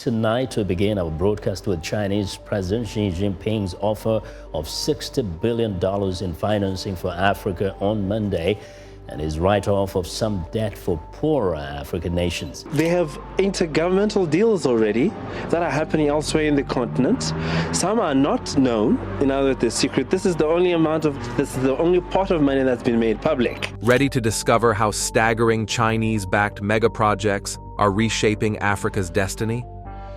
Tonight, we begin our broadcast with Chinese President Xi Jinping's offer of $60 billion in financing for Africa on Monday and his write-off of some debt for poorer African nations. They have intergovernmental deals already that are happening elsewhere in the continent. Some are not known, in other words, they're secret. This is the only pot of money that's been made public. Ready to discover how staggering Chinese-backed megaprojects are reshaping Africa's destiny?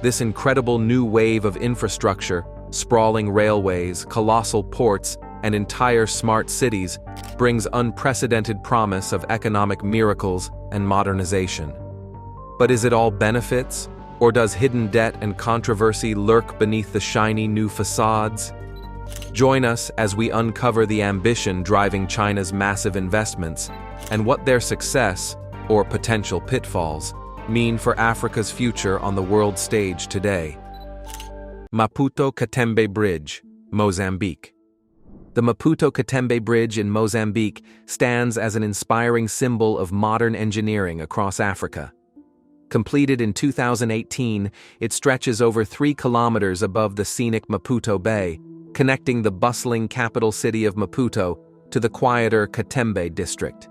This incredible new wave of infrastructure, sprawling railways, colossal ports, and entire smart cities brings unprecedented promise of economic miracles and modernization. But is it all benefits, or does hidden debt and controversy lurk beneath the shiny new facades? Join us as we uncover the ambition driving China's massive investments and what their success, or potential pitfalls, mean for Africa's future on the world stage today. Maputo-Katembe Bridge, Mozambique. The Maputo-Katembe Bridge in Mozambique stands as an inspiring symbol of modern engineering across Africa. Completed in 2018, it stretches over 3 kilometers above the scenic Maputo Bay, connecting the bustling capital city of Maputo to the quieter Katembe district.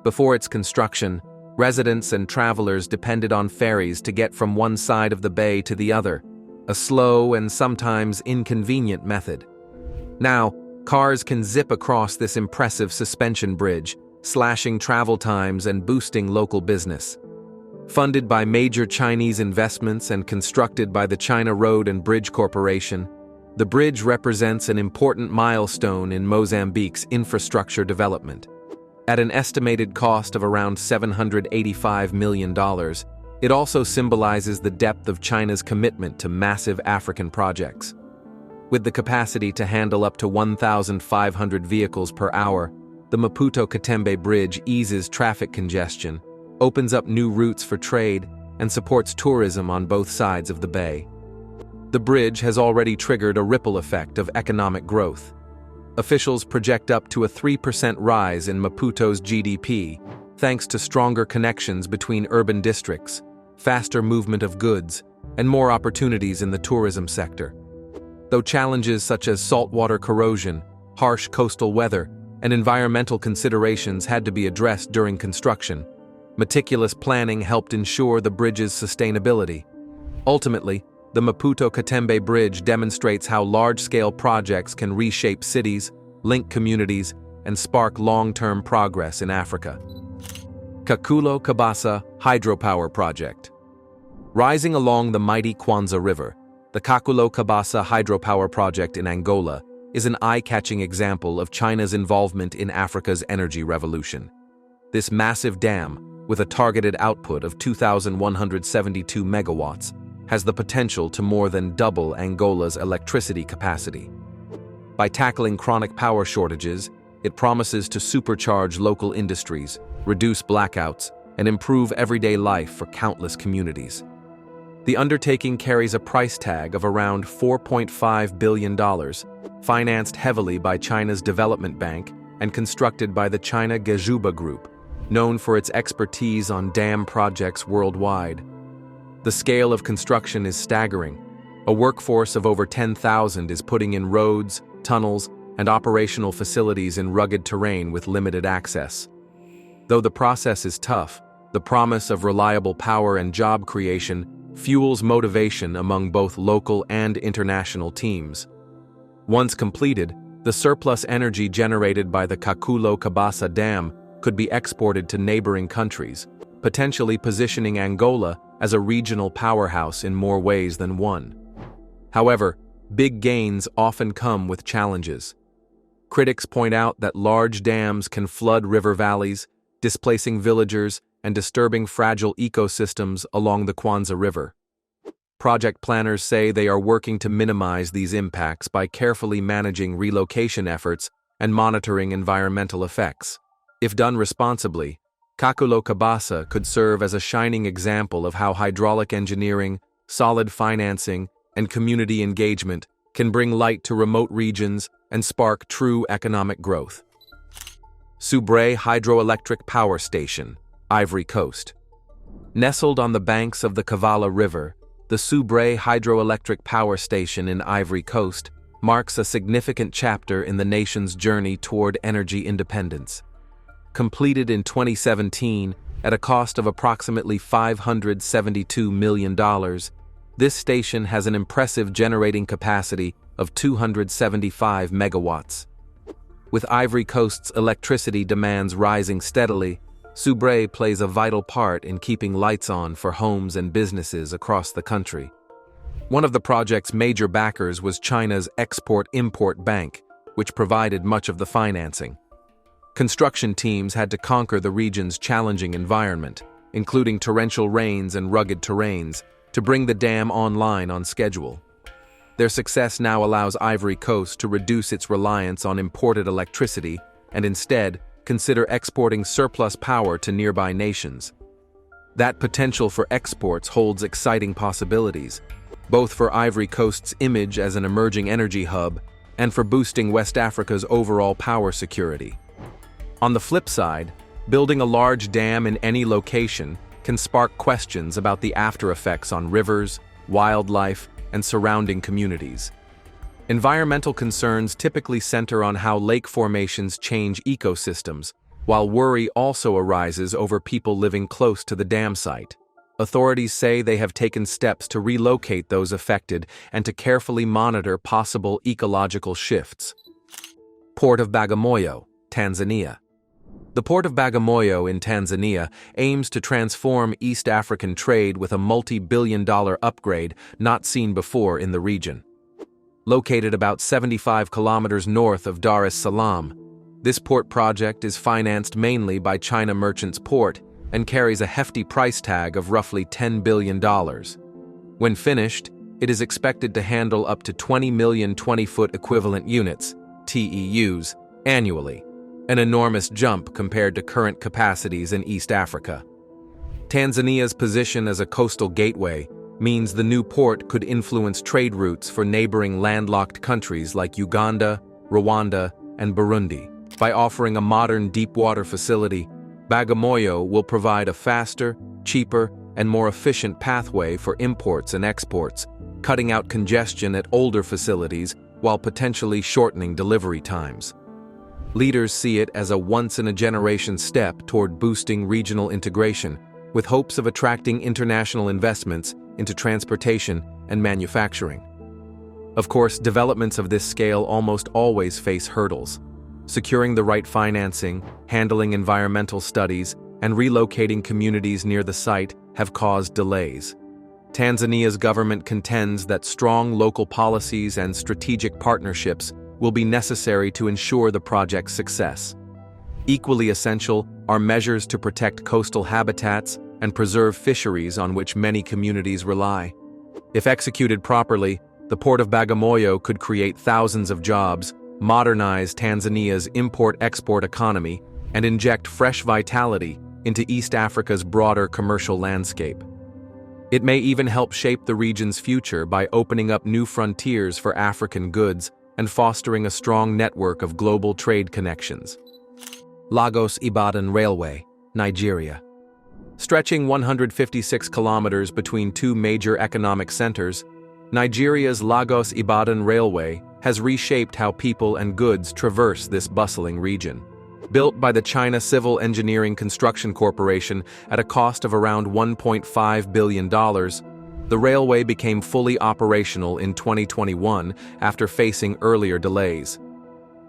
Before its construction, residents and travelers depended on ferries to get from one side of the bay to the other, a slow and sometimes inconvenient method. Now, cars can zip across this impressive suspension bridge, slashing travel times and boosting local business. Funded by major Chinese investments and constructed by the China Road and Bridge Corporation, the bridge represents an important milestone in Mozambique's infrastructure development. At an estimated cost of around $785 million, it also symbolizes the depth of China's commitment to massive African projects. With the capacity to handle up to 1,500 vehicles per hour, the Maputo-Katembe Bridge eases traffic congestion, opens up new routes for trade, and supports tourism on both sides of the bay. The bridge has already triggered a ripple effect of economic growth. Officials project up to a 3% rise in Maputo's GDP, thanks to stronger connections between urban districts, faster movement of goods, and more opportunities in the tourism sector. Though challenges such as saltwater corrosion, harsh coastal weather, and environmental considerations had to be addressed during construction, meticulous planning helped ensure the bridge's sustainability. Ultimately, the Maputo-Katembe Bridge demonstrates how large-scale projects can reshape cities, link communities, and spark long-term progress in Africa. Caculo Cabaça Hydropower Project. Rising along the mighty Kwanza River, the Caculo Cabaça Hydropower Project in Angola is an eye-catching example of China's involvement in Africa's energy revolution. This massive dam, with a targeted output of 2,172 megawatts, has the potential to more than double Angola's electricity capacity. By tackling chronic power shortages, it promises to supercharge local industries, reduce blackouts, and improve everyday life for countless communities. The undertaking carries a price tag of around $4.5 billion, financed heavily by China's Development Bank and constructed by the China Gezhouba Group, known for its expertise on dam projects worldwide. The scale of construction is staggering. A workforce of over 10,000 is putting in roads, tunnels, and operational facilities in rugged terrain with limited access. Though the process is tough, the promise of reliable power and job creation fuels motivation among both local and international teams. Once completed, the surplus energy generated by the Caculo Cabaça Dam could be exported to neighboring countries, potentially positioning Angola as a regional powerhouse in more ways than one. However, big gains often come with challenges. Critics point out that large dams can flood river valleys, displacing villagers and disturbing fragile ecosystems along the Kwanza River. Project planners say they are working to minimize these impacts by carefully managing relocation efforts and monitoring environmental effects. If done responsibly, Caculo Cabaça could serve as a shining example of how hydraulic engineering, solid financing, and community engagement can bring light to remote regions and spark true economic growth. Soubré Hydroelectric Power Station, Ivory Coast. Nestled on the banks of the Kavala River, the Soubré hydroelectric power station in Ivory Coast marks a significant chapter in the nation's journey toward energy independence. Completed in 2017 at a cost of approximately $572 million, this station has an impressive generating capacity of 275 megawatts. With Ivory Coast's electricity demands rising steadily, Soubré plays a vital part in keeping lights on for homes and businesses across the country. One of the project's major backers was China's Export-Import Bank, which provided much of the financing. Construction teams had to conquer the region's challenging environment, including torrential rains and rugged terrains, to bring the dam online on schedule. Their success now allows Ivory Coast to reduce its reliance on imported electricity and instead consider exporting surplus power to nearby nations. That potential for exports holds exciting possibilities, both for Ivory Coast's image as an emerging energy hub and for boosting West Africa's overall power security. On the flip side, building a large dam in any location can spark questions about the after-effects on rivers, wildlife, and surrounding communities. Environmental concerns typically center on how lake formations change ecosystems, while worry also arises over people living close to the dam site. Authorities say they have taken steps to relocate those affected and to carefully monitor possible ecological shifts. Port of Bagamoyo, Tanzania. The Port of Bagamoyo in Tanzania aims to transform East African trade with a multi-billion-dollar upgrade not seen before in the region. Located about 75 kilometers north of Dar es Salaam, this port project is financed mainly by China Merchants Port and carries a hefty price tag of roughly $10 billion. When finished, it is expected to handle up to 20 million 20-foot equivalent units, TEUs, annually, an enormous jump compared to current capacities in East Africa. Tanzania's position as a coastal gateway means the new port could influence trade routes for neighboring landlocked countries like Uganda, Rwanda, and Burundi. By offering a modern deep-water facility, Bagamoyo will provide a faster, cheaper, and more efficient pathway for imports and exports, cutting out congestion at older facilities while potentially shortening delivery times. Leaders see it as a once-in-a-generation step toward boosting regional integration, with hopes of attracting international investments into transportation and manufacturing. Of course, developments of this scale almost always face hurdles. Securing the right financing, handling environmental studies, and relocating communities near the site have caused delays. Tanzania's government contends that strong local policies and strategic partnerships will be necessary to ensure the project's success. Equally essential are measures to protect coastal habitats and preserve fisheries on which many communities rely. If executed properly, the Port of Bagamoyo could create thousands of jobs, modernize Tanzania's import-export economy, and inject fresh vitality into East Africa's broader commercial landscape. It may even help shape the region's future by opening up new frontiers for African goods and fostering a strong network of global trade connections. Lagos-Ibadan Railway, Nigeria. Stretching 156 kilometers between two major economic centers, Nigeria's Lagos-Ibadan Railway has reshaped how people and goods traverse this bustling region. Built by the China Civil Engineering Construction Corporation at a cost of around $1.5 billion, the railway became fully operational in 2021 after facing earlier delays.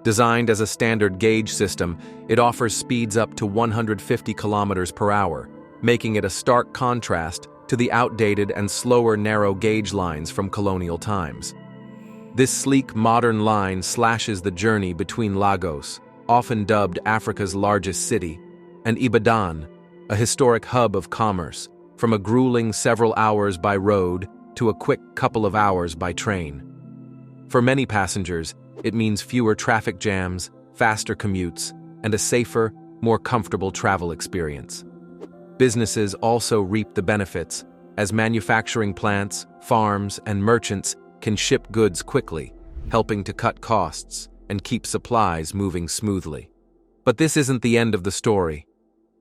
Designed as a standard gauge system, it offers speeds up to 150 kilometers per hour, making it a stark contrast to the outdated and slower narrow gauge lines from colonial times. This sleek modern line slashes the journey between Lagos, often dubbed Africa's largest city, and Ibadan, a historic hub of commerce, from a grueling several hours by road to a quick couple of hours by train. For many passengers, it means fewer traffic jams, faster commutes, and a safer, more comfortable travel experience. Businesses also reap the benefits, as manufacturing plants, farms, and merchants can ship goods quickly, helping to cut costs and keep supplies moving smoothly. But this isn't the end of the story.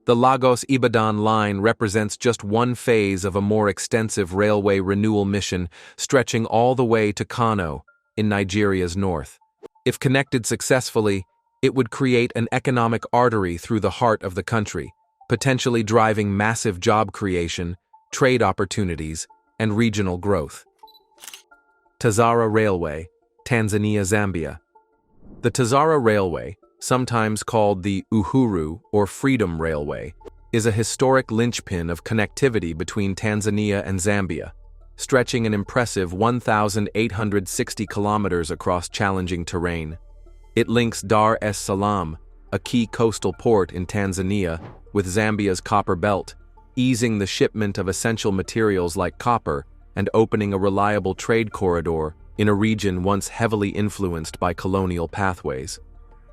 The Lagos-Ibadan line represents just one phase of a more extensive railway renewal mission stretching all the way to Kano, in Nigeria's north. If connected successfully, it would create an economic artery through the heart of the country, potentially driving massive job creation, trade opportunities, and regional growth. Tazara Railway, Tanzania-Zambia. The Tazara Railway, sometimes called the Uhuru or Freedom Railway, is a historic linchpin of connectivity between Tanzania and Zambia, stretching an impressive 1,860 kilometers across challenging terrain. It links Dar es Salaam, a key coastal port in Tanzania, with Zambia's copper belt, easing the shipment of essential materials like copper and opening a reliable trade corridor in a region once heavily influenced by colonial pathways.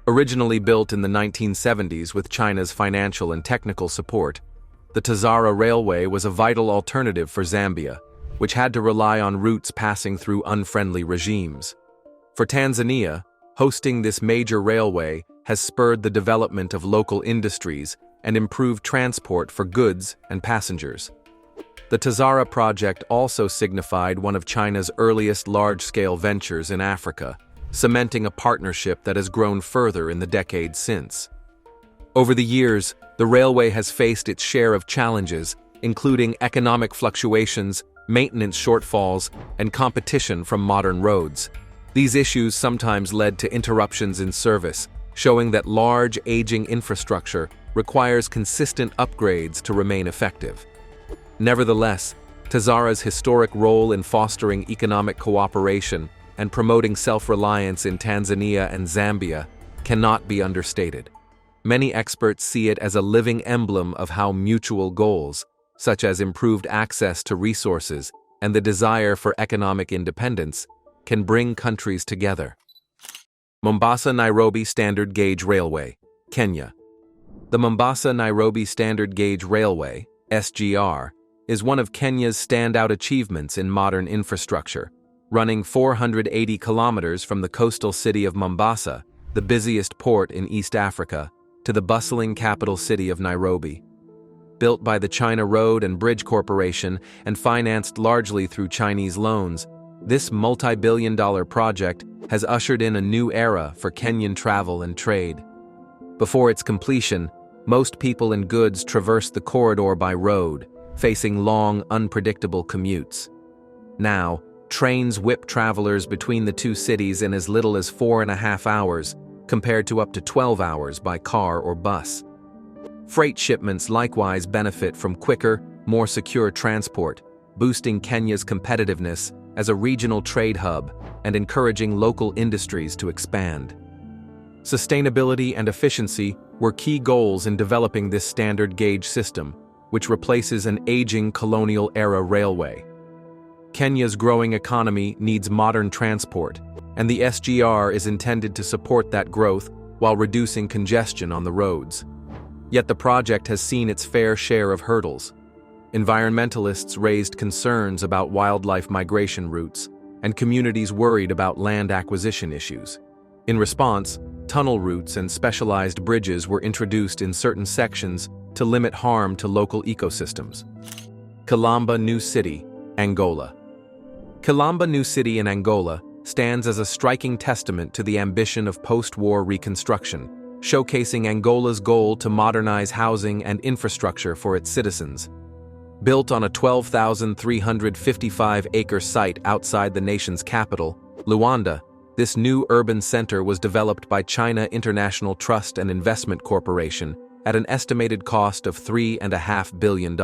Originally built in the 1970s with China's financial and technical support, the Tazara Railway was a vital alternative for Zambia, which had to rely on routes passing through unfriendly regimes. For Tanzania, hosting this major railway has spurred the development of local industries and improved transport for goods and passengers. The Tazara project also signified one of China's earliest large-scale ventures in Africa, cementing a partnership that has grown further in the decades since. Over the years, the railway has faced its share of challenges, including economic fluctuations, maintenance shortfalls, and competition from modern roads. These issues sometimes led to interruptions in service, showing that large, aging infrastructure requires consistent upgrades to remain effective. Nevertheless, Tazara's historic role in fostering economic cooperation and promoting self-reliance in Tanzania and Zambia cannot be understated. Many experts see it as a living emblem of how mutual goals, such as improved access to resources and the desire for economic independence, can bring countries together. Mombasa-Nairobi Standard Gauge Railway, Kenya. The Mombasa-Nairobi Standard Gauge Railway, SGR, is one of Kenya's standout achievements in modern infrastructure, running 480 kilometers from the coastal city of Mombasa, the busiest port in East Africa, to the bustling capital city of Nairobi. Built by the China Road and Bridge Corporation and financed largely through Chinese loans, this multi-billion-dollar project has ushered in a new era for Kenyan travel and trade. Before its completion, most people and goods traversed the corridor by road, facing long, unpredictable commutes. Now, trains whip travelers between the two cities in as little as 4.5 hours, compared to up to 12 hours by car or bus. Freight shipments likewise benefit from quicker, more secure transport, boosting Kenya's competitiveness as a regional trade hub and encouraging local industries to expand. Sustainability and efficiency were key goals in developing this standard gauge system, which replaces an aging colonial-era railway. Kenya's growing economy needs modern transport, and the SGR is intended to support that growth while reducing congestion on the roads. Yet the project has seen its fair share of hurdles. Environmentalists raised concerns about wildlife migration routes, and communities worried about land acquisition issues. In response, tunnel routes and specialized bridges were introduced in certain sections to limit harm to local ecosystems. Kilamba New City, Angola. Kilamba New City in Angola stands as a striking testament to the ambition of post-war reconstruction, showcasing Angola's goal to modernize housing and infrastructure for its citizens. Built on a 12,355-acre site outside the nation's capital, Luanda, this new urban center was developed by China International Trust and Investment Corporation at an estimated cost of $3.5 billion.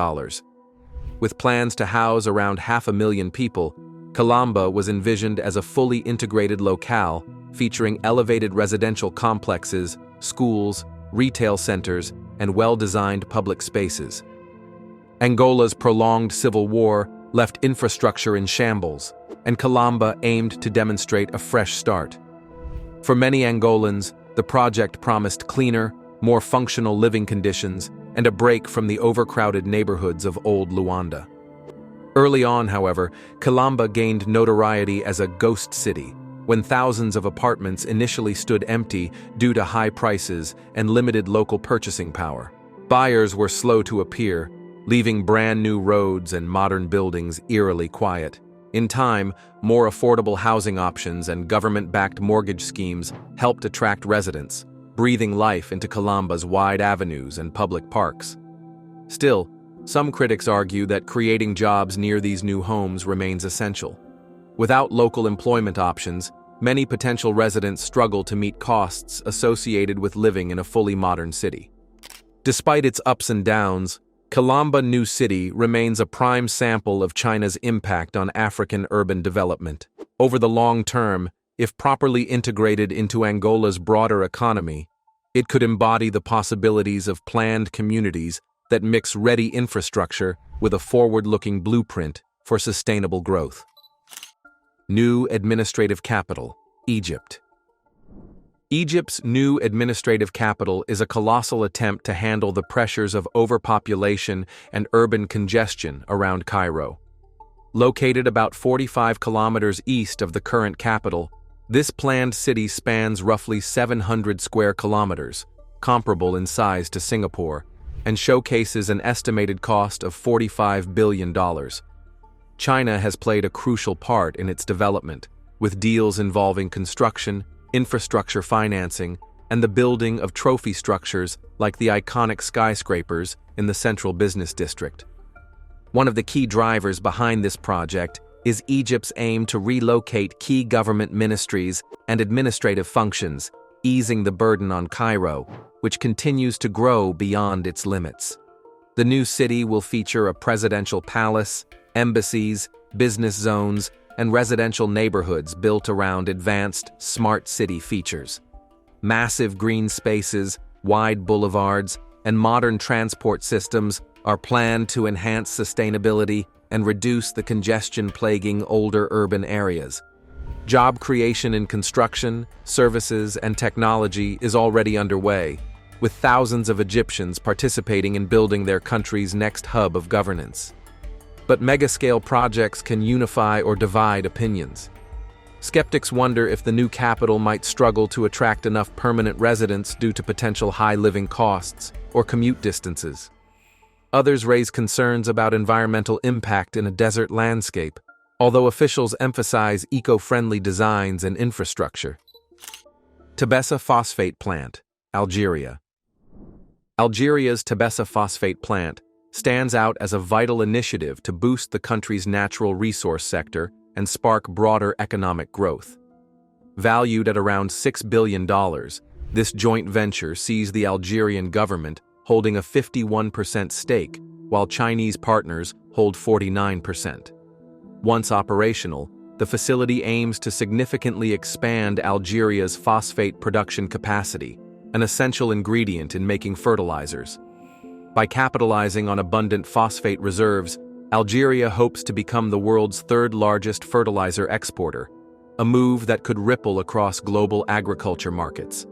With plans to house around 500,000 people, Kilamba was envisioned as a fully integrated locale featuring elevated residential complexes, schools, retail centers, and well-designed public spaces. Angola's prolonged civil war left infrastructure in shambles, and Kilamba aimed to demonstrate a fresh start. For many Angolans, the project promised cleaner, more functional living conditions and a break from the overcrowded neighborhoods of old Luanda. Early on, however, Kilamba gained notoriety as a ghost city, when thousands of apartments initially stood empty due to high prices and limited local purchasing power. Buyers were slow to appear, leaving brand new roads and modern buildings eerily quiet. In time, more affordable housing options and government-backed mortgage schemes helped attract residents, breathing life into Kilamba's wide avenues and public parks. Still, some critics argue that creating jobs near these new homes remains essential. Without local employment options, many potential residents struggle to meet costs associated with living in a fully modern city. Despite its ups and downs, Kilamba New City remains a prime sample of China's impact on African urban development. Over the long term, if properly integrated into Angola's broader economy, it could embody the possibilities of planned communities that mix ready infrastructure with a forward-looking blueprint for sustainable growth. New administrative capital, Egypt. Egypt's new administrative capital is a colossal attempt to handle the pressures of overpopulation and urban congestion around Cairo. Located about 45 kilometers east of the current capital, this planned city spans roughly 700 square kilometers, comparable in size to Singapore, and showcases an estimated cost of $45 billion. China has played a crucial part in its development, with deals involving construction, infrastructure financing, and the building of trophy structures like the iconic skyscrapers in the central business district. One of the key drivers behind this project is Egypt's aim to relocate key government ministries and administrative functions, easing the burden on Cairo, which continues to grow beyond its limits. The new city will feature a presidential palace, embassies, business zones, and residential neighborhoods built around advanced smart city features. Massive green spaces, wide boulevards, and modern transport systems are planned to enhance sustainability and reduce the congestion plaguing older urban areas. Job creation in construction, services, and technology is already underway, with thousands of Egyptians participating in building their country's next hub of governance. But mega-scale projects can unify or divide opinions. Skeptics wonder if the new capital might struggle to attract enough permanent residents due to potential high living costs or commute distances. Others raise concerns about environmental impact in a desert landscape, although officials emphasize eco-friendly designs and infrastructure. Tébessa Phosphate Plant, Algeria. Algeria's Tébessa Phosphate Plant stands out as a vital initiative to boost the country's natural resource sector and spark broader economic growth. Valued at around $6 billion, this joint venture sees the Algerian government holding a 51% stake, while Chinese partners hold 49%. Once operational, the facility aims to significantly expand Algeria's phosphate production capacity, an essential ingredient in making fertilizers. By capitalizing on abundant phosphate reserves, Algeria hopes to become the world's third-largest fertilizer exporter, a move that could ripple across global agriculture markets.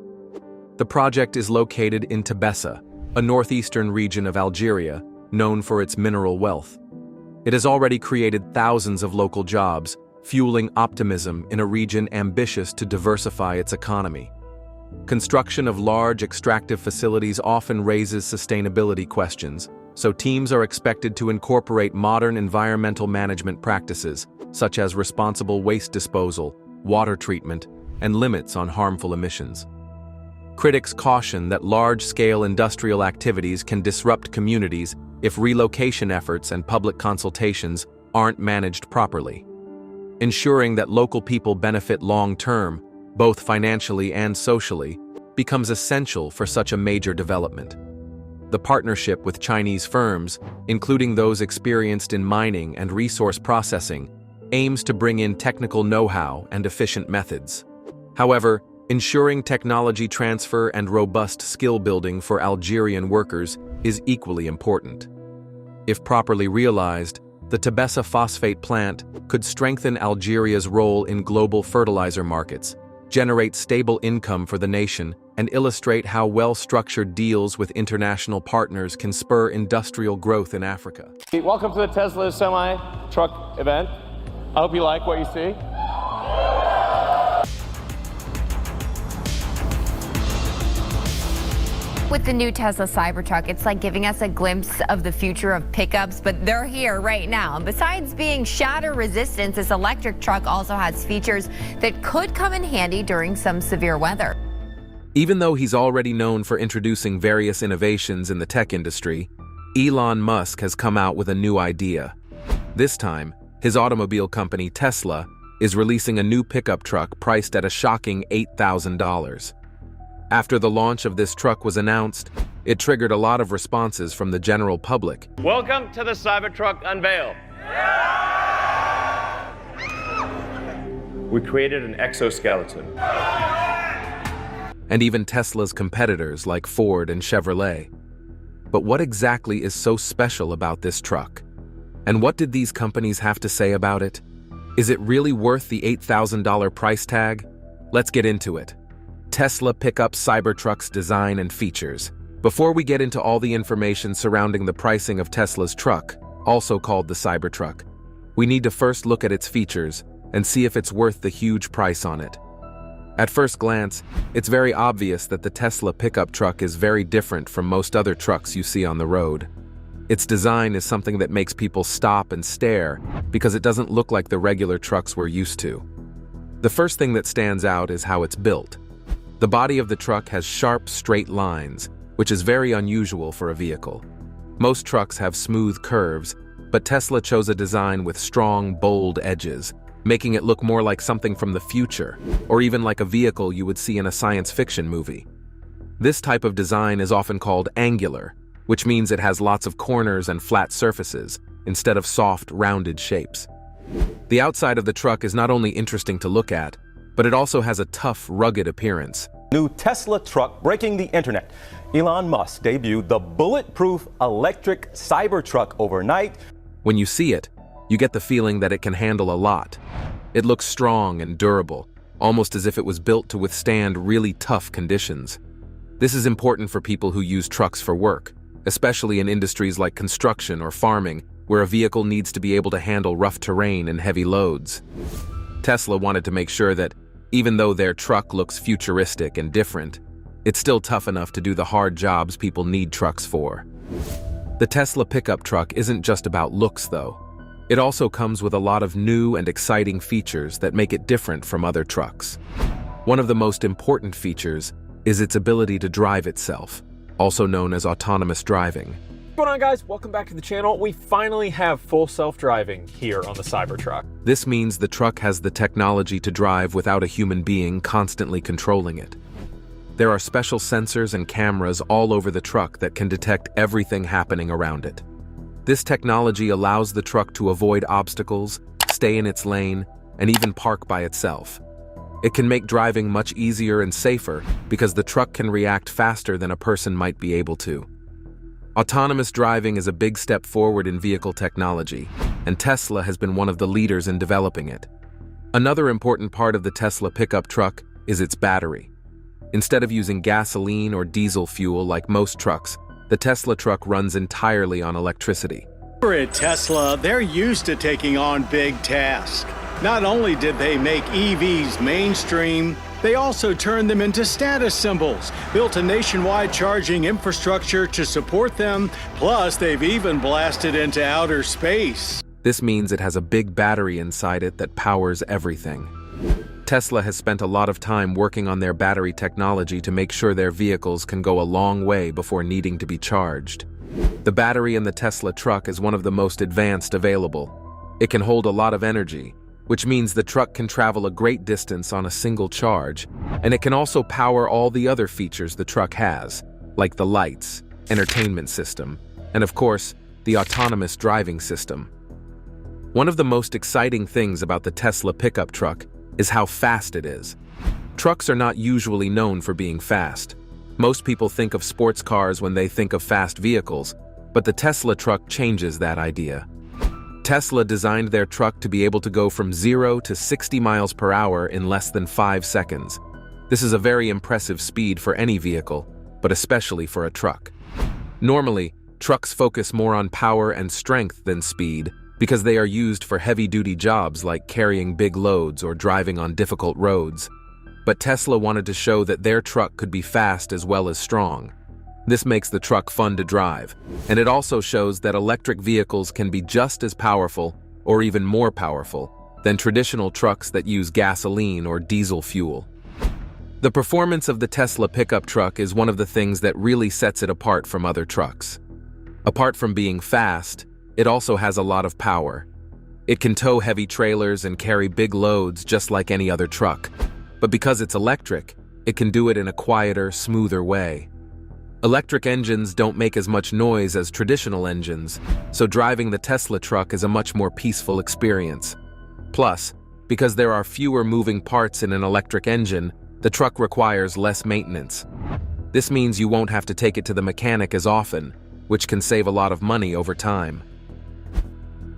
The project is located in Tébessa, a northeastern region of Algeria, known for its mineral wealth. It has already created thousands of local jobs, fueling optimism in a region ambitious to diversify its economy. Construction of large extractive facilities often raises sustainability questions, so teams are expected to incorporate modern environmental management practices, such as responsible waste disposal, water treatment, and limits on harmful emissions. Critics caution that large-scale industrial activities can disrupt communities if relocation efforts and public consultations aren't managed properly. Ensuring that local people benefit long-term, both financially and socially, becomes essential for such a major development. The partnership with Chinese firms, including those experienced in mining and resource processing, aims to bring in technical know-how and efficient methods. However, ensuring technology transfer and robust skill building for Algerian workers is equally important. If properly realized, the Tébessa phosphate plant could strengthen Algeria's role in global fertilizer markets, generate stable income for the nation, and illustrate how well-structured deals with international partners can spur industrial growth in Africa. Welcome to the Tesla semi-truck event. I hope you like what you see. With the new Tesla Cybertruck, it's like giving us a glimpse of the future of pickups, but they're here right now. And besides being shatter resistant, this electric truck also has features that could come in handy during some severe weather. Even though he's already known for introducing various innovations in the tech industry, Elon Musk has come out with a new idea. This time, his automobile company Tesla is releasing a new pickup truck priced at a shocking $8,000. After the launch of this truck was announced, it triggered a lot of responses from the general public. Welcome to the Cybertruck unveil. We created an exoskeleton. And even Tesla's competitors like Ford and Chevrolet. But what exactly is so special about this truck? And what did these companies have to say about it? Is it really worth the $8,000 price tag? Let's get into it. Tesla pickup Cybertruck's design and features. Before we get into all the information surrounding the pricing of Tesla's truck, also called the Cybertruck, we need to first look at its features and see if it's worth the huge price on it. At first glance, it's very obvious that the Tesla pickup truck is very different from most other trucks you see on the road. Its design is something that makes people stop and stare because it doesn't look like the regular trucks we're used to. The first thing that stands out is how it's built. The body of the truck has sharp, straight lines, which is very unusual for a vehicle. Most trucks have smooth curves, but Tesla chose a design with strong, bold edges, making it look more like something from the future, or even like a vehicle you would see in a science fiction movie. This type of design is often called angular, which means it has lots of corners and flat surfaces, instead of soft, rounded shapes. The outside of the truck is not only interesting to look at, but it also has a tough, rugged appearance. New Tesla truck breaking the internet. Elon Musk debuted the bulletproof electric Cybertruck overnight. When you see it, you get the feeling that it can handle a lot. It looks strong and durable, almost as if it was built to withstand really tough conditions. This is important for people who use trucks for work, especially in industries like construction or farming, where a vehicle needs to be able to handle rough terrain and heavy loads. Tesla wanted to make sure that even though their truck looks futuristic and different, it's still tough enough to do the hard jobs people need trucks for. The Tesla pickup truck isn't just about looks, though. It also comes with a lot of new and exciting features that make it different from other trucks. One of the most important features is its ability to drive itself, also known as autonomous driving. What's going on, guys? Welcome back to the channel. We finally have full self-driving here on the Cybertruck. This means the truck has the technology to drive without a human being constantly controlling it. There are special sensors and cameras all over the truck that can detect everything happening around it. This technology allows the truck to avoid obstacles, stay in its lane, and even park by itself. It can make driving much easier and safer because the truck can react faster than a person might be able to. Autonomous driving is a big step forward in vehicle technology, and Tesla has been one of the leaders in developing it. Another important part of the Tesla pickup truck is its battery. Instead of using gasoline or diesel fuel like most trucks, the Tesla truck runs entirely on electricity. Over at Tesla, they're used to taking on big tasks. Not only did they make EVs mainstream, they also turned them into status symbols, built a nationwide charging infrastructure to support them, plus they've even blasted into outer space. This means it has a big battery inside it that powers everything. Tesla has spent a lot of time working on their battery technology to make sure their vehicles can go a long way before needing to be charged. The battery in the Tesla truck is one of the most advanced available. It can hold a lot of energy, which means the truck can travel a great distance on a single charge, and it can also power all the other features the truck has, like the lights, entertainment system, and of course, the autonomous driving system. One of the most exciting things about the Tesla pickup truck is how fast it is. Trucks are not usually known for being fast. Most people think of sports cars when they think of fast vehicles, but the Tesla truck changes that idea. Tesla designed their truck to be able to go from 0 to 60 miles per hour in less than 5 seconds. This is a very impressive speed for any vehicle, but especially for a truck. Normally, trucks focus more on power and strength than speed because they are used for heavy-duty jobs like carrying big loads or driving on difficult roads. But Tesla wanted to show that their truck could be fast as well as strong. This makes the truck fun to drive, and it also shows that electric vehicles can be just as powerful, or even more powerful, than traditional trucks that use gasoline or diesel fuel. The performance of the Tesla pickup truck is one of the things that really sets it apart from other trucks. Apart from being fast, it also has a lot of power. It can tow heavy trailers and carry big loads just like any other truck, but because it's electric, it can do it in a quieter, smoother way. Electric engines don't make as much noise as traditional engines, so driving the Tesla truck is a much more peaceful experience. Plus, because there are fewer moving parts in an electric engine, the truck requires less maintenance. This means you won't have to take it to the mechanic as often, which can save a lot of money over time.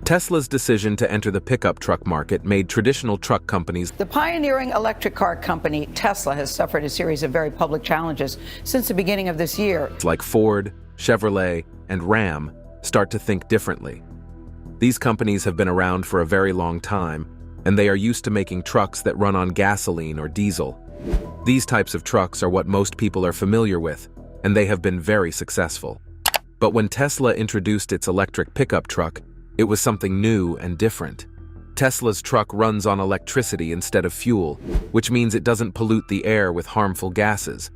Tesla's decision to enter the pickup truck market made traditional truck companies. The pioneering electric car company Tesla has suffered a series of very public challenges since the beginning of this year. Like Ford, Chevrolet, and Ram start to think differently. These companies have been around for a very long time, and they are used to making trucks that run on gasoline or diesel. These types of trucks are what most people are familiar with, and they have been very successful. But when Tesla introduced its electric pickup truck, it was something new and different. Tesla's truck runs on electricity instead of fuel, which means it doesn't pollute the air with harmful gases.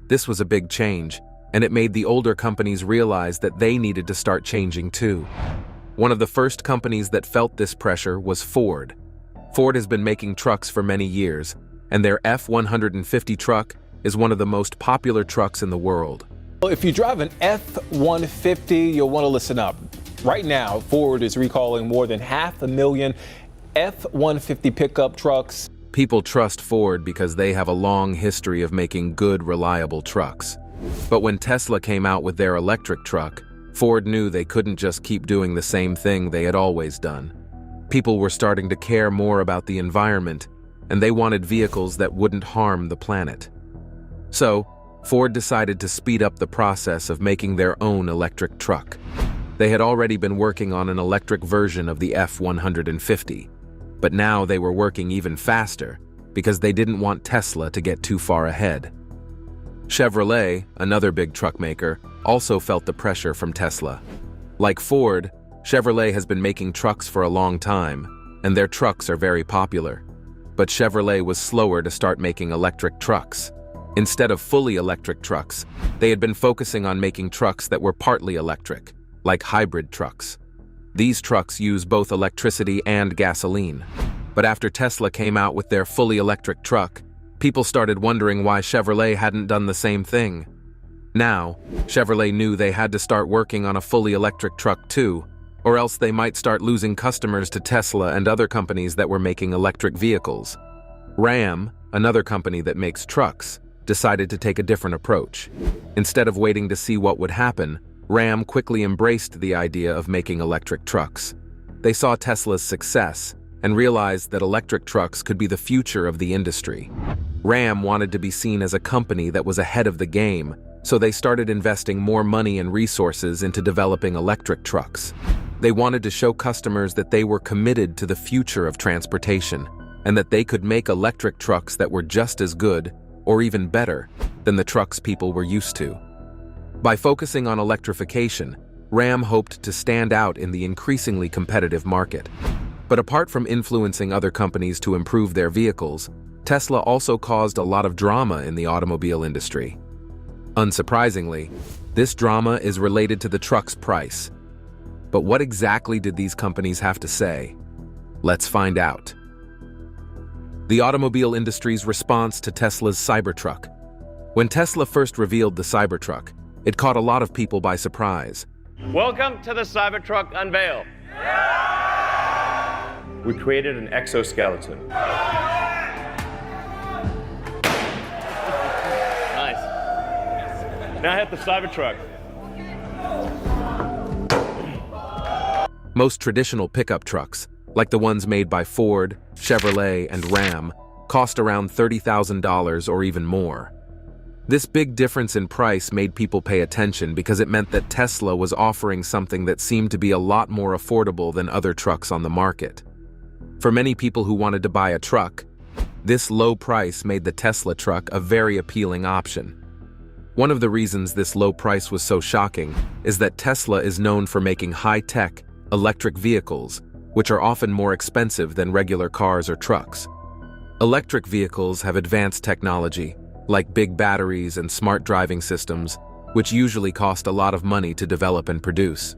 This was a big change, and it made the older companies realize that they needed to start changing too. One of the first companies that felt this pressure was Ford. Ford has been making trucks for many years, and their F-150 truck is one of the most popular trucks in the world. Well, if you drive an F-150, you'll want to listen up. Right now, Ford is recalling more than 500,000 F-150 pickup trucks. People trust Ford because they have a long history of making good, reliable trucks. But when Tesla came out with their electric truck, Ford knew they couldn't just keep doing the same thing they had always done. People were starting to care more about the environment, and they wanted vehicles that wouldn't harm the planet. So, Ford decided to speed up the process of making their own electric truck. They had already been working on an electric version of the F-150, but now they were working even faster because they didn't want Tesla to get too far ahead. Chevrolet, another big truck maker, also felt the pressure from Tesla. Like Ford, Chevrolet has been making trucks for a long time, and their trucks are very popular. But Chevrolet was slower to start making electric trucks. Instead of fully electric trucks, they had been focusing on making trucks that were partly electric, like hybrid trucks. These trucks use both electricity and gasoline. But after Tesla came out with their fully electric truck, people started wondering why Chevrolet hadn't done the same thing. Now, Chevrolet knew they had to start working on a fully electric truck too, or else they might start losing customers to Tesla and other companies that were making electric vehicles. Ram, another company that makes trucks, decided to take a different approach. Instead of waiting to see what would happen, Ram quickly embraced the idea of making electric trucks. They saw Tesla's success and realized that electric trucks could be the future of the industry. Ram wanted to be seen as a company that was ahead of the game, so they started investing more money and resources into developing electric trucks. They wanted to show customers that they were committed to the future of transportation and that they could make electric trucks that were just as good, or even better, than the trucks people were used to. By focusing on electrification, Ram hoped to stand out in the increasingly competitive market. But apart from influencing other companies to improve their vehicles, Tesla also caused a lot of drama in the automobile industry. Unsurprisingly, this drama is related to the truck's price. But what exactly did these companies have to say? Let's find out. The automobile industry's response to Tesla's Cybertruck. When Tesla first revealed the Cybertruck, it caught a lot of people by surprise. Welcome to the Cybertruck unveil. We created an exoskeleton. Nice. Now hit the Cybertruck. Most traditional pickup trucks, like the ones made by Ford, Chevrolet, and Ram, cost around $30,000 or even more. This big difference in price made people pay attention because it meant that Tesla was offering something that seemed to be a lot more affordable than other trucks on the market. For many people who wanted to buy a truck, this low price made the Tesla truck a very appealing option. One of the reasons this low price was so shocking is that Tesla is known for making high-tech, electric vehicles, which are often more expensive than regular cars or trucks. Electric vehicles have advanced technology, like big batteries and smart driving systems, which usually cost a lot of money to develop and produce.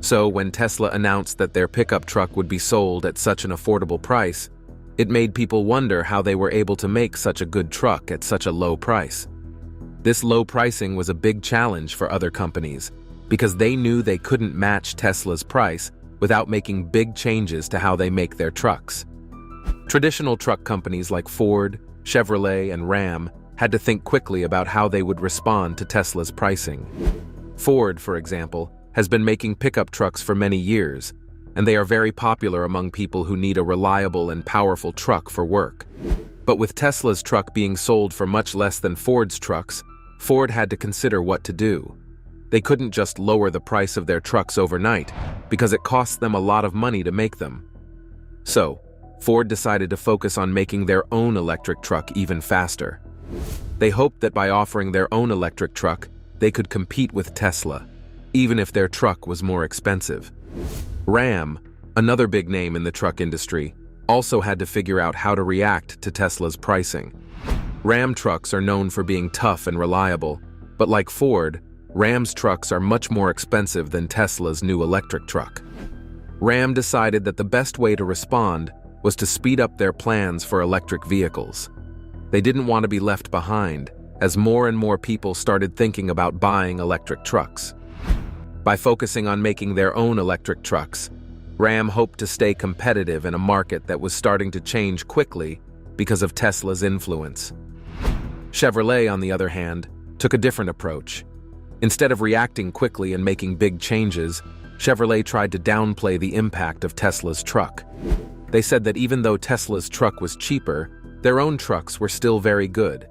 So when Tesla announced that their pickup truck would be sold at such an affordable price, it made people wonder how they were able to make such a good truck at such a low price. This low pricing was a big challenge for other companies because they knew they couldn't match Tesla's price without making big changes to how they make their trucks. Traditional truck companies like Ford, Chevrolet, and Ram had to think quickly about how they would respond to Tesla's pricing. Ford, for example, has been making pickup trucks for many years, and they are very popular among people who need a reliable and powerful truck for work. But with Tesla's truck being sold for much less than Ford's trucks, Ford had to consider what to do. They couldn't just lower the price of their trucks overnight because it costs them a lot of money to make them. So, Ford decided to focus on making their own electric truck even faster. They hoped that by offering their own electric truck, they could compete with Tesla, even if their truck was more expensive. Ram, another big name in the truck industry, also had to figure out how to react to Tesla's pricing. Ram trucks are known for being tough and reliable, but like Ford, Ram's trucks are much more expensive than Tesla's new electric truck. Ram decided that the best way to respond was to speed up their plans for electric vehicles. They didn't want to be left behind, as more and more people started thinking about buying electric trucks. By focusing on making their own electric trucks, Ram hoped to stay competitive in a market that was starting to change quickly because of Tesla's influence. Chevrolet, on the other hand, took a different approach. Instead of reacting quickly and making big changes, Chevrolet tried to downplay the impact of Tesla's truck. They said that even though Tesla's truck was cheaper, their own trucks were still very good,